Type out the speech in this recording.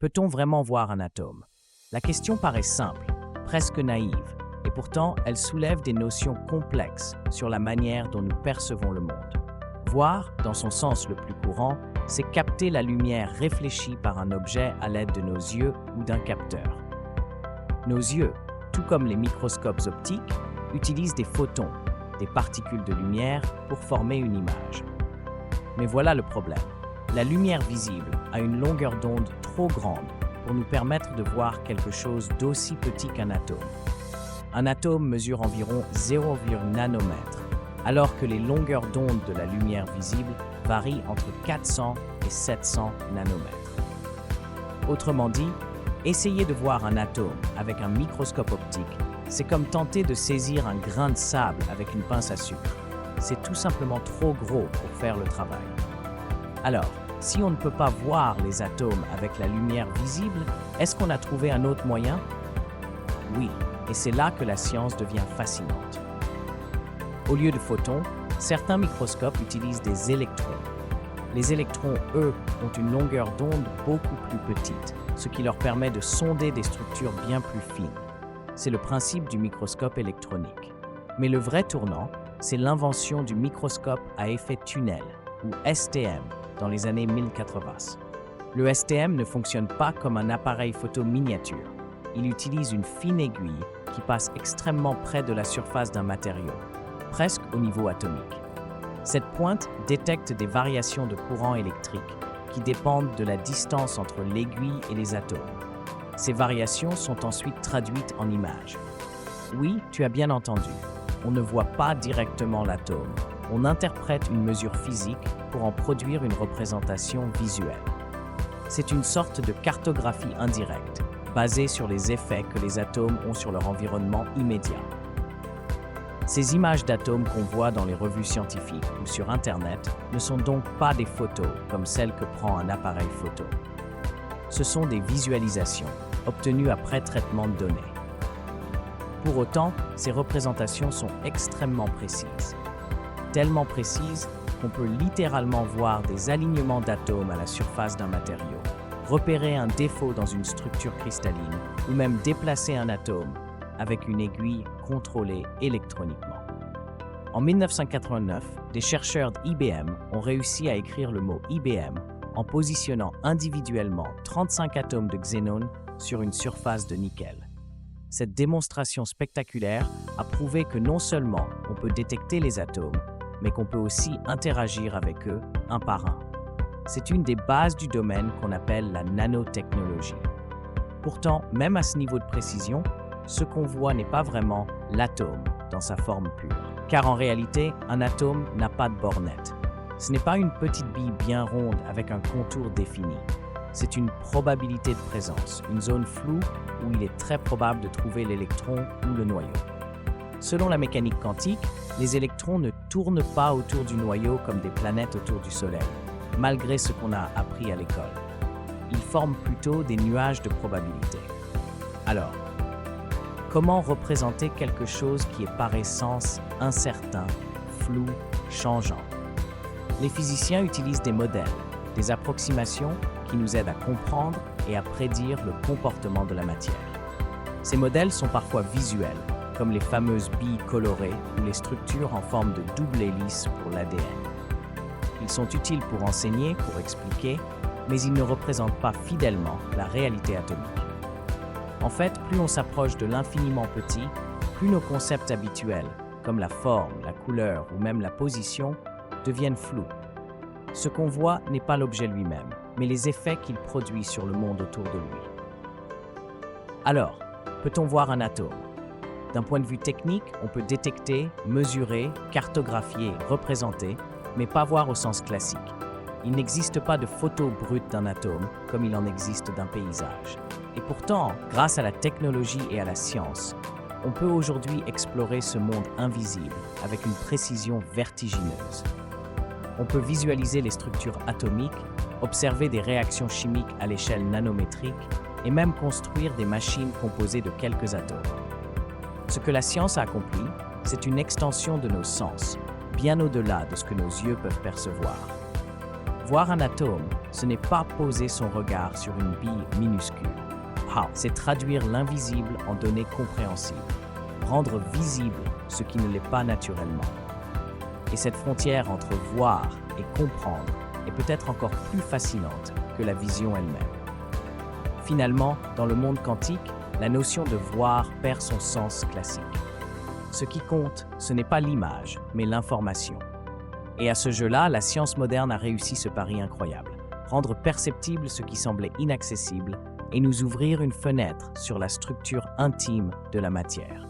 Peut-on vraiment voir un atome? La question paraît simple, presque naïve, et pourtant elle soulève des notions complexes sur la manière dont nous percevons le monde. Voir, dans son sens le plus courant, c'est capter la lumière réfléchie par un objet à l'aide de nos yeux ou d'un capteur. Nos yeux, tout comme les microscopes optiques, utilisent des photons, des particules de lumière, pour former une image. Mais voilà le problème. La lumière visible a une longueur d'onde trop grande pour nous permettre de voir quelque chose d'aussi petit qu'un atome. Un atome mesure environ 0,1 nanomètre, alors que les longueurs d'onde de la lumière visible varient entre 400 et 700 nanomètres. Autrement dit, essayer de voir un atome avec un microscope optique, c'est comme tenter de saisir un grain de sable avec une pince à sucre. C'est tout simplement trop gros pour faire le travail. Alors, si on ne peut pas voir les atomes avec la lumière visible, est-ce qu'on a trouvé un autre moyen? Oui, et c'est là que la science devient fascinante. Au lieu de photons, certains microscopes utilisent des électrons. Les électrons, eux, ont une longueur d'onde beaucoup plus petite, ce qui leur permet de sonder des structures bien plus fines. C'est le principe du microscope électronique. Mais le vrai tournant, c'est l'invention du microscope à effet tunnel, ou STM, dans les années 1080. Le STM ne fonctionne pas comme un appareil photo miniature. Il utilise une fine aiguille qui passe extrêmement près de la surface d'un matériau, presque au niveau atomique. Cette pointe détecte des variations de courant électrique qui dépendent de la distance entre l'aiguille et les atomes. Ces variations sont ensuite traduites en images. Oui, tu as bien entendu, on ne voit pas directement l'atome. On interprète une mesure physique pour en produire une représentation visuelle. C'est une sorte de cartographie indirecte, basée sur les effets que les atomes ont sur leur environnement immédiat. Ces images d'atomes qu'on voit dans les revues scientifiques ou sur Internet ne sont donc pas des photos comme celles que prend un appareil photo. Ce sont des visualisations, obtenues après traitement de données. Pour autant, ces représentations sont extrêmement précises. Tellement précises qu'on peut littéralement voir des alignements d'atomes à la surface d'un matériau, repérer un défaut dans une structure cristalline ou même déplacer un atome avec une aiguille contrôlée électroniquement. En 1989, des chercheurs d'IBM ont réussi à écrire le mot IBM en positionnant individuellement 35 atomes de xénone sur une surface de nickel. Cette démonstration spectaculaire a prouvé que non seulement on peut détecter les atomes, mais qu'on peut aussi interagir avec eux un par un. C'est une des bases du domaine qu'on appelle la nanotechnologie. Pourtant, même à ce niveau de précision, ce qu'on voit n'est pas vraiment l'atome dans sa forme pure. Car en réalité, un atome n'a pas de bornette. Ce n'est pas une petite bille bien ronde avec un contour défini. C'est une probabilité de présence, une zone floue où il est très probable de trouver l'électron ou le noyau. Selon la mécanique quantique, les électrons ne tournent pas autour du noyau comme des planètes autour du Soleil, malgré ce qu'on a appris à l'école. Ils forment plutôt des nuages de probabilité. Alors, comment représenter quelque chose qui est par essence incertain, flou, changeant? Les physiciens utilisent des modèles, des approximations qui nous aident à comprendre et à prédire le comportement de la matière. Ces modèles sont parfois visuels, comme les fameuses billes colorées ou les structures en forme de double hélice pour l'ADN. Ils sont utiles pour enseigner, pour expliquer, mais ils ne représentent pas fidèlement la réalité atomique. En fait, plus on s'approche de l'infiniment petit, plus nos concepts habituels, comme la forme, la couleur ou même la position, deviennent flous. Ce qu'on voit n'est pas l'objet lui-même, mais les effets qu'il produit sur le monde autour de lui. Alors, peut-on voir un atome? D'un point de vue technique, on peut détecter, mesurer, cartographier, représenter, mais pas voir au sens classique. Il n'existe pas de photo brute d'un atome comme il en existe d'un paysage. Et pourtant, grâce à la technologie et à la science, on peut aujourd'hui explorer ce monde invisible avec une précision vertigineuse. On peut visualiser les structures atomiques, observer des réactions chimiques à l'échelle nanométrique et même construire des machines composées de quelques atomes. Ce que la science a accompli, c'est une extension de nos sens, bien au-delà de ce que nos yeux peuvent percevoir. Voir un atome, ce n'est pas poser son regard sur une bille minuscule. C'est traduire l'invisible en données compréhensibles, rendre visible ce qui ne l'est pas naturellement. Et cette frontière entre voir et comprendre est peut-être encore plus fascinante que la vision elle-même. Finalement, dans le monde quantique, la notion de voir perd son sens classique. Ce qui compte, ce n'est pas l'image, mais l'information. Et à ce jeu-là, la science moderne a réussi ce pari incroyable, rendre perceptible ce qui semblait inaccessible et nous ouvrir une fenêtre sur la structure intime de la matière.